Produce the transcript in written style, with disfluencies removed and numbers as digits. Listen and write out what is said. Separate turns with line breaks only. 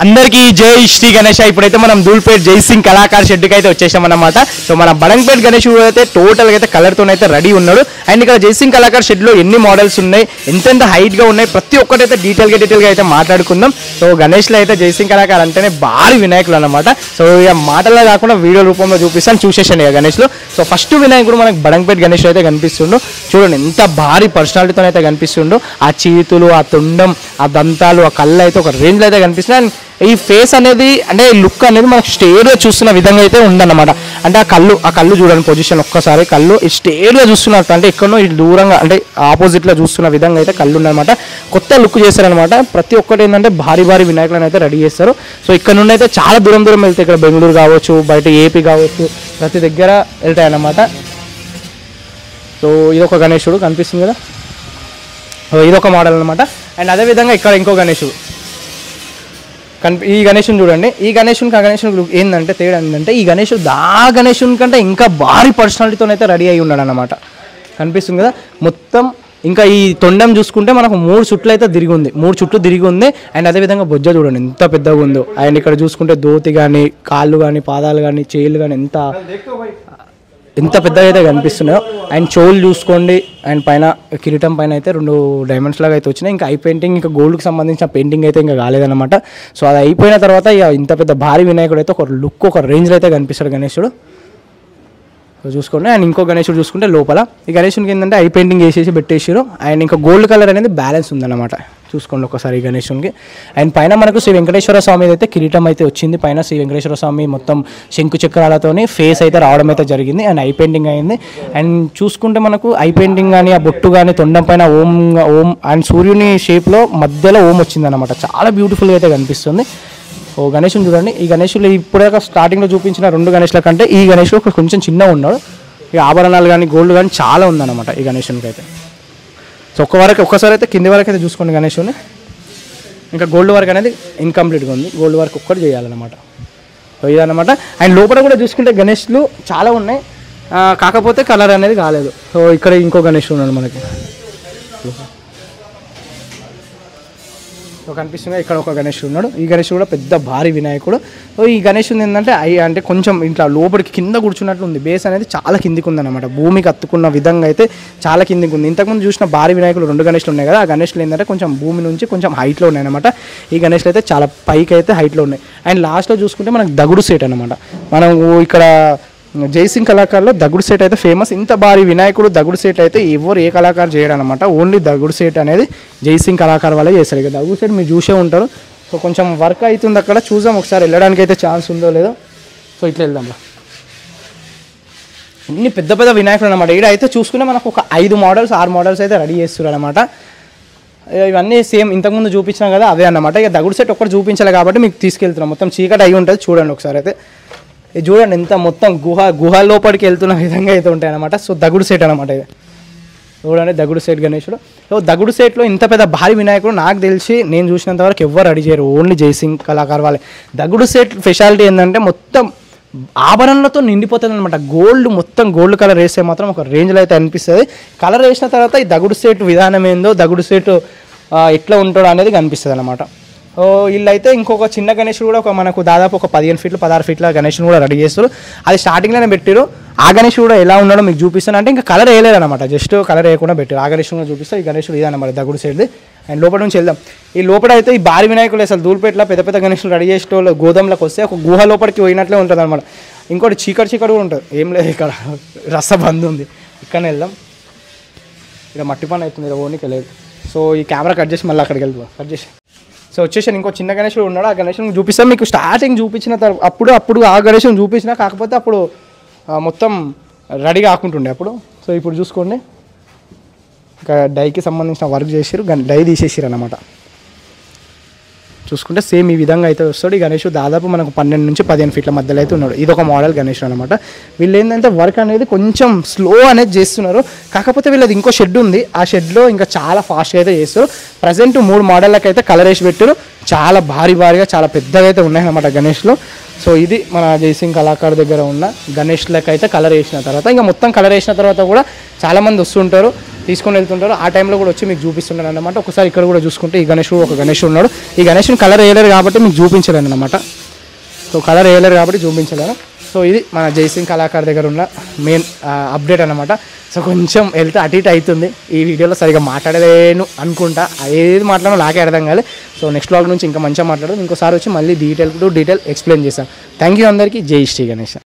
అందరికీ జై శ్రీ గణేష్. ఇప్పుడైతే మనం ధూల్పేట్ జైసింగ్ కళాకార్ షెడ్కి అయితే వచ్చేసాం అన్నమాట. సో మన బడంగపేట్ గణేష్ అయితే టోటల్గా అయితే కలర్తో అయితే రెడీ ఉన్నాడు. అండ్ ఇక్కడ జైసింగ్ కళాకార్ షెడ్లో ఎన్ని మోడల్స్ ఉన్నాయి, ఎంతెంత హైట్గా ఉన్నాయి, ప్రతి ఒక్కటైతే డీటెయిల్గా అయితే మాట్లాడుకుందాం. సో గణేష్లో అయితే జైసింగ్ కళాకార్ అంటేనే భారీ వినాయకులు అన్నమాట. సో ఇక మాటల్లో కాకుండా వీడియో రూపంలో చూపిస్తాను, చూసేసాను ఇక గణేష్లో. సో ఫస్ట్ వినాయకుడు మనకు బడంగపేట్ గణేష్ అయితే కనిపిస్తుండు. చూడండి ఎంత భారీ పర్సనాలిటీతో అయితే కనిపిస్తుండు. ఆ చేతులు, ఆ తొండం, ఆ దంతాలు, ఆ కళ్ళు అయితే ఒక రేంజ్లో అయితే కనిపిస్తున్నాయి. అండ్ ఈ ఫేస్ అనేది అంటే లుక్ అనేది మనకు స్టేర్గా చూస్తున్న విధంగా అయితే ఉందన్నమాట. అంటే ఆ కళ్ళు చూడండి పొజిషన్, ఒక్కసారి కళ్ళు స్టేర్గా చూస్తున్నట్టు, అంటే ఎక్కడో ఈ దూరంగా అంటే ఆపోజిట్లో చూస్తున్న విధంగా అయితే కళ్ళు ఉందన్నమాట. కొత్త లుక్ చేస్తారనమాట. ప్రతి ఒక్కటి ఏంటంటే భారీ వినాయకులను అయితే రెడీ చేస్తారు. సో ఇక్కడ నుండి అయితే చాలా దూరం వెళ్తాయి. ఇక్కడ బెంగళూరు కావచ్చు, బయట ఏపీ కావచ్చు, ప్రతి దగ్గర వెళ్తాయి అన్నమాట. సో ఇదొక గణేశుడు కనిపిస్తుంది కదా, ఇదొక మోడల్ అనమాట. అండ్ అదేవిధంగా ఇక్కడ ఇంకో గణేశుడు ఈ గణేశుని చూడండి. ఈ గణేశునికి ఆ గణేశునికి ఏంటంటే తేడా ఏంటంటే, ఈ గణేశుడు గణేశుని కంటే ఇంకా భారీ పర్సనాలిటీతో అయితే రెడీ అయి ఉన్నాడు అనమాట. కనిపిస్తుంది కదా మొత్తం. ఇంకా ఈ తొండం చూసుకుంటే మనకు 3 చుట్లు అయితే తిరిగి ఉంది, 3 చుట్లు తిరిగి ఉంది. అండ్ అదేవిధంగా బొజ్జ చూడండి ఎంత పెద్దగా ఉందో. అండ్ ఇక్కడ చూసుకుంటే దోతి కానీ, కాళ్ళు కానీ, పాదాలు కానీ, చేతులు కానీ ఎంత పెద్దగా అయితే కనిపిస్తున్నాయో. అండ్ చెవులు చూసుకోండి. అండ్ పైన కిరీటం పైన అయితే 2 డైమండ్స్ లాగా అయితే వచ్చినాయి. ఇంకా ఐ పెయింటింగ్, ఇంకా గోల్డ్కి సంబంధించిన పెయింటింగ్ అయితే ఇంకా కాలేదన్నమాట. సో అది అయిపోయిన తర్వాత ఇక ఇంత పెద్ద భారీ వినాయకుడు అయితే ఒక లుక్, ఒక రేంజ్లో అయితే కనిపిస్తాడు గణేశుడు. సో చూసుకోండి. అండ్ ఇంకో గణేశుడు చూసుకుంటే లోపల ఈ గణేశునికి ఏంటంటే ఐ పెయింటింగ్ వేసేసి పెట్టేసారు. అండ్ ఇంకా గోల్డ్ కలర్ అనేది బ్యాలెన్స్ ఉందన్నమాట. చూసుకోండి ఒకసారి గణేశునికి. అండ్ పైన మనకు శ్రీ వెంకటేశ్వర స్వామి అయితే కిరీటం అయితే వచ్చింది. పైన శ్రీ వెంకటేశ్వర స్వామి మొత్తం శంకు చక్రాలతోని ఫేస్ అయితే రావడం అయితే జరిగింది. అండ్ ఐ పెయింటింగ్ అయింది. అండ్ చూసుకుంటే మనకు ఐ పెయింటింగ్ కానీ, ఆ బొట్టు కానీ, తొండం పైన ఓం అండ్ సూర్యుని షేప్లో మధ్యలో ఓం వచ్చింది అనమాట. చాలా బ్యూటిఫుల్గా అయితే కనిపిస్తుంది. ఓ గణేశుని చూడండి. ఈ గణేశులు ఇప్పుడే స్టార్టింగ్లో చూపించిన 2 గణేష్ల కంటే ఈ గణేశుడు కొంచెం చిన్నగా ఉన్నాడు. ఈ ఆభరణాలు కానీ, గోల్డ్ కానీ చాలా ఉందన్నమాట ఈ గణేశునికి అయితే. సో ఒక్కసారి అయితే కింది వరకు అయితే చూసుకోండి గణేశుని. ఇంకా గోల్డ్ వర్క్ అనేది ఇన్కంప్లీట్గా ఉంది, గోల్డ్ వర్క్ ఒక్కటి చేయాలన్నమాట. సో ఇదన్నమాట. అండ్ లోపల కూడా చూసుకుంటే గణేష్లు చాలా ఉన్నాయి, కాకపోతే కలర్ అనేది కాలేదు. సో ఇక్కడ ఇంకో గణేష్ ఉన్నాడు మనకి. సో కనిపిస్తుంది ఇక్కడ ఒక గణేశుడు ఉన్నాడు. ఈ గణేశుడు కూడా పెద్ద భారీ వినాయకుడు. సో ఈ గణేశుడు ఏంటంటే అంటే కొంచెం ఇంట్లో లోపలికి కింద కూర్చున్నట్లు ఉంది. బేస్ అనేది చాలా కిందికి ఉందన్నమాట. భూమికి అత్తుకున్న విధంగా అయితే చాలా కిందికి ఉంది. ఇంతకుముందు చూసిన భారీ వినాయకులు 2 గణేశులు ఉన్నాయి కదా, ఆ గణేశులు ఏంటంటే కొంచెం భూమి నుంచి కొంచెం హైట్లో ఉన్నాయి అనమాట. ఈ గణేశులు అయితే చాలా పైకి అయితే హైట్లో ఉన్నాయి. అండ్ లాస్ట్లో చూసుకుంటే మనకు దగుడు సెట్ అనమాట. మనం ఇక్కడ జైసింగ్ కళాకారులో దగుడు సెట్ అయితే ఫేమస్. ఇంత భారీ వినాయకుడు దగుడు సెట్ అయితే ఎవరు ఏ కళాకారు చేయడం అనమాట. ఓన్లీ దగుడు సెట్ అనేది జైసింగ్ కళాకారు వాళ్ళే చేస్తారు. ఇక దగుడు సెట్ మీరు చూసే ఉంటారు. సో కొంచెం వర్క్ అవుతుంది అక్కడ, చూద్దాం ఒకసారి వెళ్ళడానికి అయితే ఛాన్స్ ఉందో లేదో. సో ఇట్లా వెళ్దాం. ఇన్ని పెద్ద వినాయకుడు అనమాట. ఇక్కడ అయితే చూసుకుంటే మనకు ఒక 5 మోడల్స్ 6 మోడల్స్ అయితే రెడీ చేస్తారు అనమాట. ఇవన్నీ సేమ్ ఇంతకుముందు చూపించినాం కదా అవే అన్నమాట. ఇక దగుడు సెట్ ఒక్కటి చూపించాలి కాబట్టి మీకు తీసుకెళ్తున్నాం. మొత్తం చీకటి అయి ఉంటుంది, చూడండి ఒకసారి అయితే. ఇది చూడండి ఎంత మొత్తం గుహ లోపలికి వెళ్తున్న విధంగా అయితే ఉంటాయి అనమాట. సో దగుడు సెట్ అనమాట ఇది. చూడండి దగుడు సెట్ గణేశుడు. సో దగుడు సెట్లో ఇంత పెద్ద భారీ వినాయకుడు నాకు తెలిసి నేను చూసినంత వరకు ఎవరు రెడీ చేయరు, ఓన్లీ జైసింగ్ కళాకారు వాళ్ళే. దగుడు సెట్ స్పెషాలిటీ ఏంటంటే మొత్తం ఆభరణలతో నిండిపోతుంది అనమాట. మొత్తం గోల్డ్ కలర్ వేస్తే మాత్రం ఒక రేంజ్లో అయితే అనిపిస్తుంది. కలర్ వేసిన తర్వాత ఈ దగుడు సెట్ విధానం ఏందో, దగుడు సెట్ ఎట్లా ఉంటాడో అనేది కనిపిస్తుంది అనమాట. వీళ్ళైతే ఇంకొక చిన్న గణేశుడు కూడా మనకు దాదాపు ఒక 15 ఫీట్లు 16 ఫీట్ల గణేశుని కూడా రెడీ చేస్తారు. అది స్టార్టింగ్లోనే పెట్టారు. ఆ గణేశుడు కూడా ఎలా ఉన్నాడో మీకు చూపిస్తాను. అంటే ఇంకా కలర్ వేయలేదు అనమాట, జస్ట్ కలర్ వేయకుండా పెట్టారు. ఆ గణేశుడు కూడా చూపిస్తారు. ఈ గణేశుడు ఇదన్నమాట దగుడు సెట్ది. అండ్ లోపల నుంచి వెళ్దాం. ఈ లోపల అయితే ఈ భారీ వినాయకులు అసలు ధూల్పేటలో పెద్ద గణేశులు రెడీ చేసే గోదాంలోకి వస్తే ఒక గుహ లోపలికి పోయినట్లే ఉంటుంది అనమాట. ఇంకోటి చీకటి కూడా ఉంటుంది, ఏం లేదు ఇక్కడ రసబంద్ ఉంది. ఇక్కడనే వెళ్దాం. ఇక్కడ మట్టి పని అవుతుంది, ఇక్కడ ఓనికి లేదు. సో ఈ కెమెరా కట్ చేసి మళ్ళీ అక్కడికి వెళ్తాం. కట్ చేసి సో వచ్చేసాను. ఇంకో చిన్న గణేశుడు ఉన్నాడు, ఆ గణేశుని చూపిస్తాను మీకు. స్టార్టింగ్ చూపించిన తర్వాత అప్పుడు ఆ గణేశుని చూపించిన, కాకపోతే అప్పుడు మొత్తం రెడీ కాకుంటుండే అప్పుడు. సో ఇప్పుడు చూసుకోండి, ఇంకా డైకి సంబంధించిన వర్క్ చేసారు, డై తీసేసారు అన్నమాట. చూసుకుంటే సేమ్ ఈ విధంగా అయితే వస్తాడు. ఈ గణేశుడు దాదాపు మనకు 12 నుంచి 15 ఫీట్ల మధ్యలో అయితే ఉన్నాడు. ఇదొక మోడల్ గణేశుడు అనమాట. వీళ్ళు ఏంటంటే వర్క్ అనేది కొంచెం స్లో అనేది చేస్తున్నారు, కాకపోతే వీళ్ళది ఇంకో షెడ్ ఉంది. ఆ షెడ్లో ఇంకా చాలా ఫాస్ట్గా అయితే చేస్తారు. ప్రజెంట్ 3 మోడళ్ళకి అయితే కలర్ వేసి పెట్టారు. చాలా భారీగా చాలా పెద్దగా అయితే ఉన్నాయన్నమాట గణేష్లో. సో ఇది మన జైసింగ్ కళాకారు దగ్గర ఉన్న గణేష్లకు అయితే కలర్ వేసిన తర్వాత, ఇంకా మొత్తం కలర్ వేసిన తర్వాత కూడా చాలామంది వస్తుంటారు. తీసుకొని వెళ్తుంటారు. ఆ టైంలో కూడా వచ్చి మీకు చూపిస్తున్నాను అన్నమాట. ఒకసారి ఇక్కడ కూడా చూసుకుంటే ఈ గణేషుడు ఒక గణేషుడు ఉన్నాడు. ఈ గణేషుని కలర్ వేయలేరు కాబట్టి మీకు చూపించలేను అన్నమాట. సో కలర్ వేయలేరు కాబట్టి చూపించలేను. సో ఇది మన జైసింగ్ కళాకార్ దగ్గర ఉన్న మెయిన్ అప్డేట్ అన్నమాట. సో కొంచెం వెళ్తే అటు ఇటు అవుతుంది. ఈ వీడియోలో సరిగా మాట్లాడలేను అనుకుంటా, ఏది మాట్లాడో నాకే అర్థం కాదు. సో నెక్స్ట్ వ్లాగ్ నుంచి ఇంకా మంచిగా మాట్లాడదు. ఇంకోసారి వచ్చి మళ్ళీ డీటెయిల్ ఎక్స్ప్లెయిన్ చేస్తాను. థ్యాంక్ యూ అందరికీ. జై శ్రీ గణేష్.